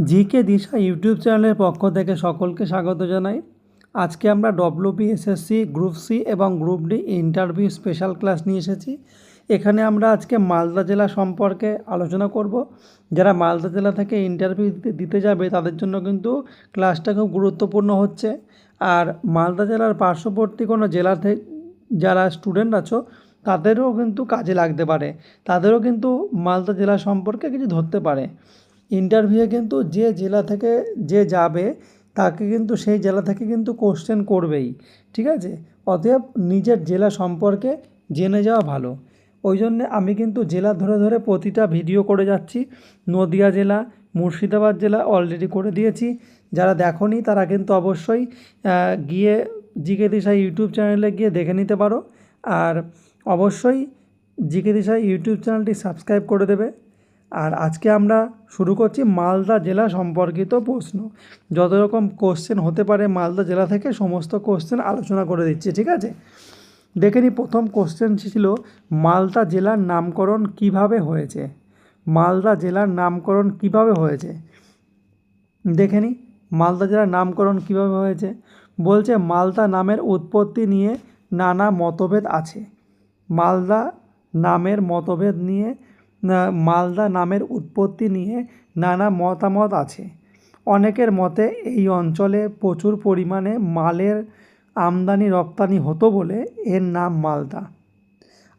GK দিশা YouTube চ্যানেলের পক্ষ থেকে সকলকে স্বাগত জানাই। আজকে আমরা ডব্লিউবিএসএসসি গ্রুপ সি এবং group D interview special class নিয়ে এসেছি। এখানে আমরা আজকে মালদা জেলা সম্পর্কে আলোচনা করব। যারা মালদা জেলা থেকে ইন্টারভিউ দিতে যাবে তাদের জন্য কিন্তু ক্লাসটা খুব গুরুত্বপূর্ণ হচ্ছে। আর মালদা জেলার পার্শ্ববর্তী কোনো জেলা থেকে যারা স্টুডেন্ট আছো তাদেরও কিন্তু কাজে লাগতে পারে, তাদেরও কিন্তু মালদা জেলা সম্পর্কে কিছু ধরতে পারে। ইন্টারভিউয়ে কিন্তু যে জেলা থেকে যে যাবে তাকে কিন্তু সেই জেলা থেকে কিন্তু কোশ্চেন করবেই, ঠিক আছে? অতএব নিজের জেলা সম্পর্কে জেনে যাওয়া ভালো। ওই জন্যে আমি কিন্তু জেলা ধরে ধরে প্রতিটা ভিডিও করে যাচ্ছি। নদিয়া জেলা, মুর্শিদাবাদ জেলা অলরেডি করে দিয়েছি। যারা দেখোনি তারা কিন্তু অবশ্যই গিয়ে জিকে দিশা ইউটিউব চ্যানেলে গিয়ে দেখে নিতে পারো। আর অবশ্যই জিকে দিশা ইউটিউব চ্যানেলটি সাবস্ক্রাইব করে দেবে। আর আজকে আমরা শুরু করছি মালদা জেলা সম্পর্কিত প্রশ্ন। যত রকম কোশ্চেন হতে পারে মালদা জেলা থেকে সমস্ত কোশ্চেন আলোচনা করে দিচ্ছি, ঠিক আছে? দেখে নিই, প্রথম কোশ্চেন ছিল মালদা জেলার নামকরণ কিভাবে হয়েছে। মালদা জেলার নামকরণ কিভাবে হয়েছে দেখে নিই। মালদা জেলার নামকরণ কিভাবে হয়েছে বলছে, মালদা নামের উৎপত্তি নিয়ে নানা মতভেদ আছে। মালদা নামের মতভেদ নিয়ে মালদা নামের উৎপত্তি নিয়ে নানা মতামত আছে। অনেকের মতে এই অঞ্চলে প্রচুর পরিমাণে মালের আমদানি রপ্তানি হতো বলে এর নাম মালদা।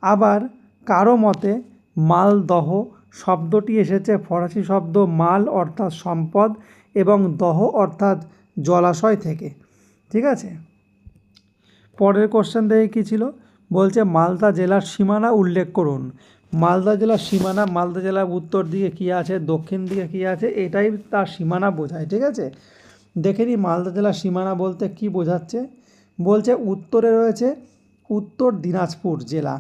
আবার কারো মতে মালদহ শব্দটি এসেছে ফরাসি শব্দ মাল অর্থাৎ সম্পদ এবং দহ অর্থাৎ জলাশয় থেকে, ঠিক আছে? পরের কোশ্চেন দেখে কী ছিল বলছে, মালদা জেলার সীমানা উল্লেখ করুন। মালদা জেলার সীমানা, মালদা জেলার উত্তর দিকে কী আছে, দক্ষিণ দিকে কী আছে, এটাই তার সীমানা বোঝায়, ঠিক আছে? দেখে নিই মালদা জেলার সীমানা বলতে কী বোঝাচ্ছে। বলছে উত্তরে রয়েছে উত্তর দিনাজপুর জেলা,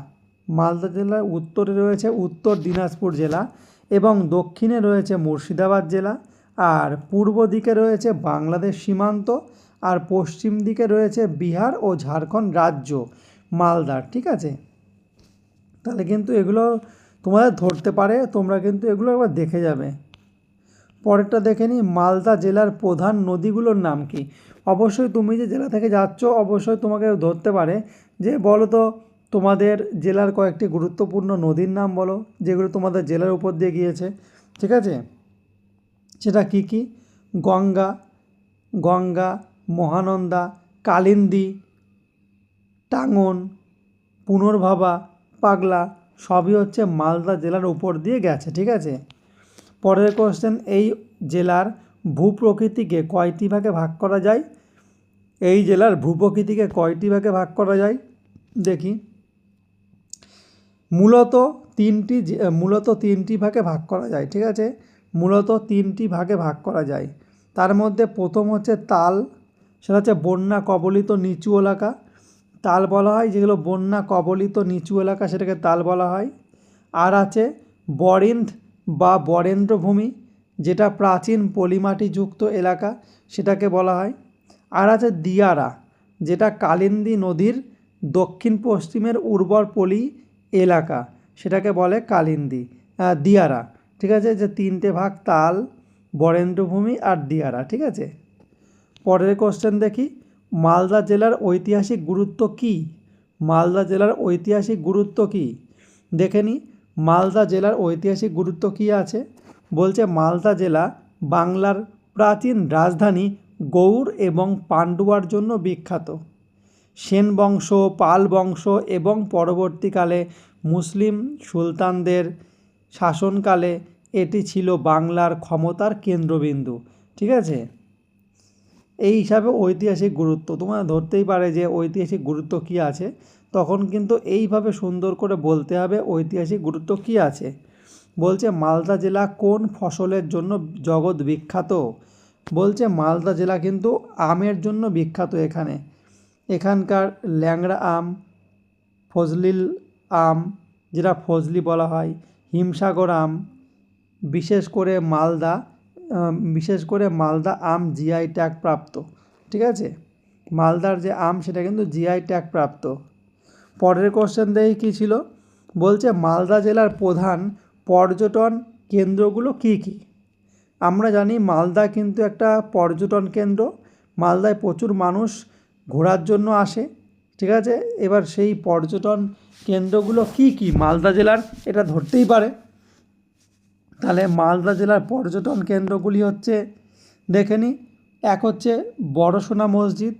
মালদা জেলার উত্তরে রয়েছে উত্তর দিনাজপুর জেলা এবং দক্ষিণে রয়েছে মুর্শিদাবাদ জেলা, আর পূর্ব দিকে রয়েছে বাংলাদেশ সীমান্ত, আর পশ্চিম দিকে রয়েছে বিহার ও ঝাড়খণ্ড রাজ্য মালদার, ঠিক আছে? তাহলে কিন্তু এগুলো তোমাদের ধরতে পারে, তোমরা কিন্তু এগুলো একবার দেখে যাবে। পরেরটা দেখে নিই, মালদা জেলার প্রধান নদীগুলোর নাম কি। অবশ্যই তুমি যে জেলা থেকে যাচ্ছ অবশ্যই তোমাকে ধরতে পারে যে বলো তো তোমাদের জেলার কয়েকটি গুরুত্বপূর্ণ নদীর নাম বলো যেগুলো তোমাদের জেলার উপর দিয়ে গিয়েছে, ঠিক আছে? সেটা কি কি? গঙ্গা, গঙ্গা, মহানন্দা, কালিন্দী, টাঙ্গন, পুনর্ভাবা, পাগলা সবই হচ্ছে মালদা জেলার উপর দিয়ে গেছে, ঠিক আছে? পরের কোশ্চেন, এই জেলার ভূপ্রকৃতিকে কয়টি ভাগে ভাগ করা যায়। এই জেলার ভূপ্রকৃতিকে কয়টি ভাগে ভাগ করা যায় দেখি। মূলত তিনটি ভাগে ভাগ করা যায়, ঠিক আছে? মূলত তিনটি ভাগে ভাগ করা যায়। তার মধ্যে প্রথম হচ্ছে তাল, সেটা হচ্ছে বন্যা কবলিত নিচু এলাকা, তাল বলা হয় যেগুলো বন্যা কবলিত নিচু এলাকা সেটাকে তাল বলা হয়। আর আছে বরেন্দ্র বা বরেন্দ্রভূমি, যেটা প্রাচীন পলিমাটিযুক্ত এলাকা সেটাকে বলা হয়। আর আছে দিয়ারা, যেটা কালিন্দী নদীর দক্ষিণ পশ্চিমের উর্বর পলি এলাকা সেটাকে বলে কালিন্দী দিয়ারা, ঠিক আছে? যে তিনটে ভাগ, তাল, বরেন্দ্রভূমি আর দিয়ারা, ঠিক আছে? পরের কোশ্চেন দেখি, মালদা জেলার ঐতিহাসিক গুরুত্ব কী। মালদা জেলার ঐতিহাসিক গুরুত্ব কী দেখে নিই। মালদা জেলার ঐতিহাসিক গুরুত্ব কী আছে বলছে, মালদা জেলা বাংলার প্রাচীন রাজধানী গৌড় এবং পান্ডুয়ার জন্য বিখ্যাত। সেন বংশ, পাল বংশ এবং পরবর্তীকালে মুসলিম সুলতানদের শাসনকালে এটি ছিল বাংলার ক্ষমতার কেন্দ্রবিন্দু, ঠিক আছে? এই হিসাবে ঐতিহাসিক গুরুত্ব তোমরা ধরতেই পারে যে ঐতিহাসিক গুরুত্ব কী আছে, তখন কিন্তু এইভাবে সুন্দর করে বলতে হবে ঐতিহাসিক গুরুত্ব কী আছে। বলছে মালদা জেলা কোন ফসলের জন্য জগৎ বিখ্যাত। বলছে মালদা জেলা কিন্তু আমের জন্য বিখ্যাত। এখানকার ল্যাংড়া আম, ফজলিল আম যেটা ফজলি বলা হয়, হিমসাগর আম, বিশেষ করে মালদা আম জিআই ট্যাগ প্রাপ্ত, ঠিক আছে? মালদার যে আম সেটা কিন্তু জিআই ট্যাগ প্রাপ্ত। পরের কোশ্চেন দেখি কী ছিল বলছে, মালদা জেলার প্রধান পর্যটন কেন্দ্রগুলো কী কী। আমরা জানি মালদা কিন্তু একটা পর্যটন কেন্দ্র, মালদায় প্রচুর মানুষ ঘোরার জন্য আসে, ঠিক আছে। এবার সেই পর্যটন কেন্দ্রগুলো কি কি মালদা জেলার, এটা ধরতেই পারে। তাহলে মালদা জেলার পর্যটন কেন্দ্রগুলি হচ্ছে, দেখে নিই। এক হচ্ছে বড়সোনা মসজিদ,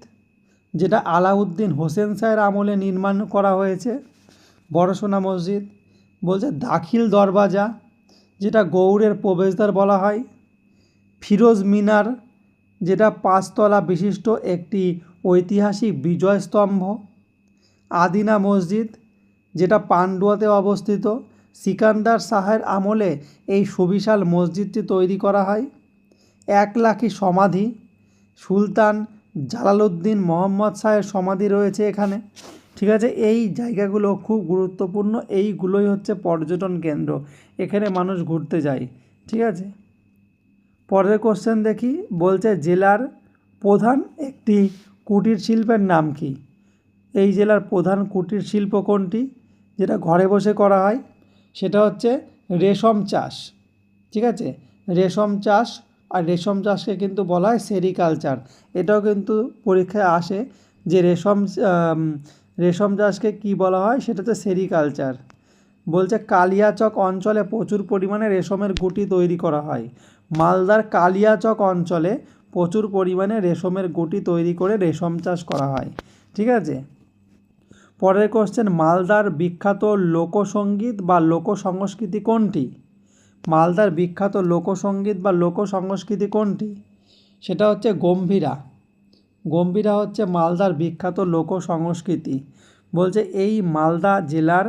যেটা আলাউদ্দিন হোসেন শাহের আমলে নির্মাণ করা হয়েছে, বড়সোনা মসজিদ। বলছে দাখিল দরওয়াজা, যেটা গৌড়ের প্রবেশদ্বার বলা হয়। ফিরোজ মিনার, যেটা 5 তলা বিশিষ্ট একটি ঐতিহাসিক বিজয় স্তম্ভ। আদিনা মসজিদ, যেটা পান্ডুয়াতে অবস্থিত। সিকান্দার শাহের আমলে এই সুবিশাল মসজিদটি তৈরি করা হয়। 1 লাখি সমাধি, সুলতান জালালউদ্দিন মোহাম্মদ শাহের সমাধি রয়েছে এখানে, ঠিক আছে। এই জায়গাগুলো খুব গুরুত্বপূর্ণ, এইগুলোই হচ্ছে পর্যটন কেন্দ্র, এখানে মানুষ ঘুরতে যায়, ঠিক আছে। পরের কোশ্চেন দেখি। বলছে জেলার প্রধান একটি কুটির শিল্পের নাম কি? এই জেলার প্রধান কুটির শিল্প কোনটি, যেটা ঘরে বসে করা হয়? সেটা হচ্ছে রেশম চাষ, ঠিক আছে। রেশম চাষ, আর রেশম চাষকে কিন্তু বলা হয় সেরিকালচার। এটাও কিন্তু পরীক্ষায় আসে যে রেশম চাষকে কি বলা হয়, সেটা হচ্ছে সেরিকালচার। বলছে কালিয়াচক অঞ্চলে প্রচুর পরিমাণে রেশমের গুটি তৈরি করা হয়। মালদার কালিয়াচক অঞ্চলে প্রচুর পরিমাণে রেশমের গুটি তৈরি করে রেশম চাষ করা হয়, ঠিক আছে। পরের কোশ্চেন, মালদার বিখ্যাত লোকসঙ্গীত বা লোকসংস্কৃতি কোনটি? মালদার বিখ্যাত লোকসঙ্গীত বা লোকসংস্কৃতি কোনটি? সেটা হচ্ছে গম্ভীরা। গম্ভীরা হচ্ছে মালদার বিখ্যাত লোকসংস্কৃতি। বলছে এই মালদা জেলার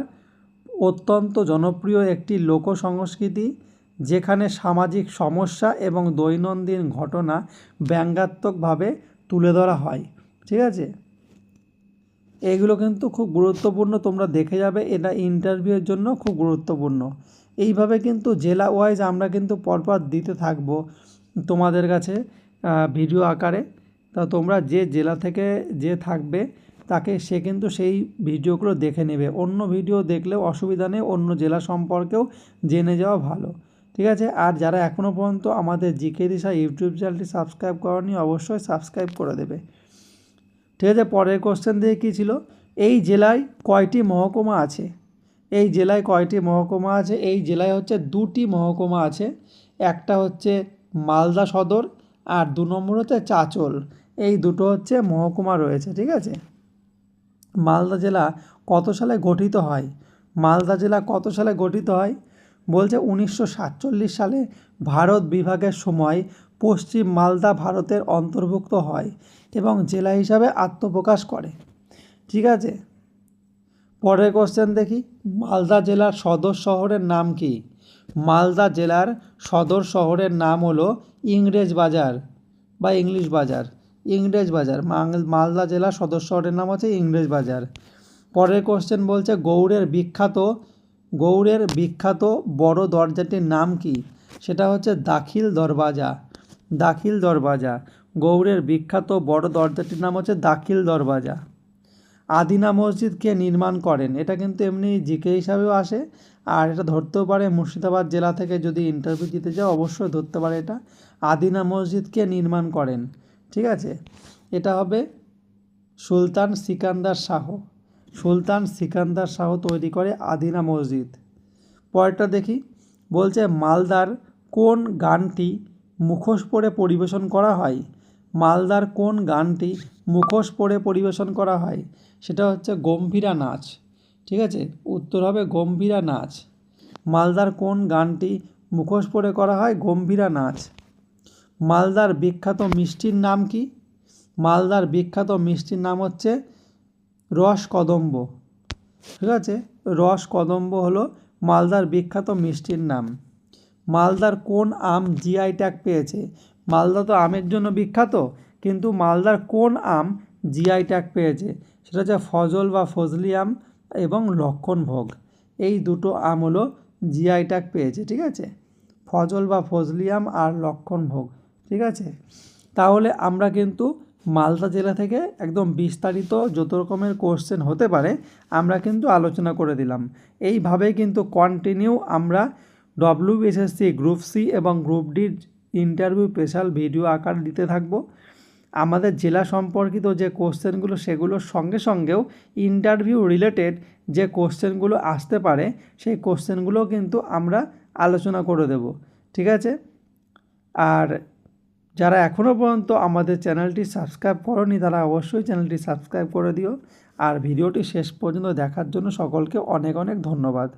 অত্যন্ত জনপ্রিয় একটি লোকসংস্কৃতি, যেখানে সামাজিক সমস্যা এবং দৈনন্দিন ঘটনা ব্যঙ্গাত্মকভাবে তুলে ধরা হয়, ঠিক আছে। এগুলো কিন্তু খুব গুরুত্বপূর্ণ, তোমরা দেখে যাবে, এটা ইন্টারভিউয়ের জন্য খুব গুরুত্বপূর্ণ। এইভাবে কিন্তু জেলা ওয়াইজ আমরা কিন্তু পরপর দিতে থাকবো তোমাদের কাছে ভিডিও আকারে। তা তোমরা যে জেলা থেকে যে থাকবে সে কিন্তু সেই ভিডিওগুলো দেখে নেবে, অন্য ভিডিও দেখলেও অসুবিধা নেই, অন্য জেলা সম্পর্কেও জেনে যাওয়া ভালো, ঠিক আছে। আর যারা এখনও পর্যন্ত আমাদের জিকে দিশা ইউটিউব চ্যানেলটি সাবস্ক্রাইব করেনি, অবশ্যই সাবস্ক্রাইব করে দেবে, ঠিক আছে। পরের কোশ্চেন দিয়ে কী ছিল, এই জেলায় কয়টি মহকুমা আছে? এই জেলায় কয়টি মহকুমা আছে? এই জেলায় হচ্ছে 2টি মহকুমা আছে। একটা হচ্ছে মালদা সদর, আর 2 নম্বর হচ্ছে চাঁচল। এই দুটো হচ্ছে মহকুমা রয়েছে, ঠিক আছে। মালদা জেলা কত সালে গঠিত হয়? মালদা জেলা কত সালে গঠিত হয়? বলছে 1947 সালে ভারত বিভাগের সময় পশ্চিম মালদা ভারতের অন্তর্ভুক্ত হয় এবং জেলা হিসাবে আত্মপ্রকাশ করে, ঠিক আছে। পরের কোশ্চেন দেখি। মালদা জেলার সদর শহরের নাম কি? মালদা জেলার সদর শহরের নাম হলো ইংরেজ বাজার বা ইংলিশ বাজার, ইংরেজ বাজার। মালদা জেলার সদর শহরের নাম হচ্ছে ইংরেজ বাজার। পরের কোশ্চেন বলছে গৌড়ের বিখ্যাত বড় দরজাটির নাম কি? সেটা হচ্ছে দাখিল দরওয়াজা, দাখিল দরওয়াজা। গৌড়ের বিখ্যাত বড় দরজাটির নাম হচ্ছে দাখিল দরওয়াজা। আদিনা মসজিদ কে নির্মাণ করেন? এটা কিন্তু এমনি জিকে হিসাবেও আসে, আর এটা ধরতেও পারে মুর্শিদাবাদ জেলা থেকে যদি ইন্টারভিউ দিতে যাও, অবশ্যই ধরতে পারে এটা। আদিনা মসজিদ কে নির্মাণ করেন, ঠিক আছে। এটা হবে সুলতান সিকান্দার শাহ। সুলতান সিকান্দার শাহ তৈরি করে আদিনা মসজিদ। পরেরটা দেখি। বলছে মালদার কোন গানটি মুখোশ পরে পরিবেশন করা হয়? মালদার কোন গানটি মুখোশ পরে পরিবেশন করা হয়? সেটা হচ্ছে গম্ভীরা নাচ, ঠিক আছে। উত্তর হবে গম্ভীরা নাচ। মালদার কোন গানটি মুখোশ পরে করা হয়? গম্ভীরা নাচ। মালদার বিখ্যাত মিষ্টির নাম কি? মালদার বিখ্যাত মিষ্টির নাম হচ্ছে রসকদম্ব, ঠিক আছে। রসকদম্ব হলো মালদার বিখ্যাত মিষ্টির নাম। মালদার কোন আম জিআই ট্যাগ পেয়েছে? মালদা তো আমের জন্য বিখ্যাত, কিন্তু মালদার কোন আম জিআই ট্যাগ পেয়েছে? সেটা হচ্ছে ফজল বা ফজলি আম এবং লক্ষণভোগ। এই দুটো আম হলো জিআই ট্যাগ পেয়েছে, ঠিক আছে। ফজল বা ফজলি আম আর লক্ষণভোগ, ঠিক আছে। তাহলে আমরা কিন্তু মালদা জেলা থেকে একদম বিস্তারিত যত রকমের কোশ্চেন হতে পারে আমরা কিন্তু আলোচনা করে দিলাম। এইভাবেই কিন্তু কন্টিনিউ আমরা ডব্লিউবিএসএসসি গ্রুপ সি এবং গ্রুপ ডির ইন্টারভিউ স্পেশাল ভিডিও আকার দিতে থাকবো। আমাদের জেলা সম্পর্কিত যে কোশ্চেনগুলো সেগুলোর সঙ্গে সঙ্গেও ইন্টারভিউ রিলেটেড যে কোশ্চেনগুলো আসতে পারে সেই কোশ্চেনগুলোও কিন্তু আমরা আলোচনা করে দেব, ঠিক আছে? আর যারা এখনও পর্যন্ত আমাদের চ্যানেলটি সাবস্ক্রাইব করোনি তারা অবশ্যই চ্যানেলটি সাবস্ক্রাইব করে দিও। আর ভিডিওটি শেষ পর্যন্ত দেখার জন্য সকলকে অনেক অনেক ধন্যবাদ।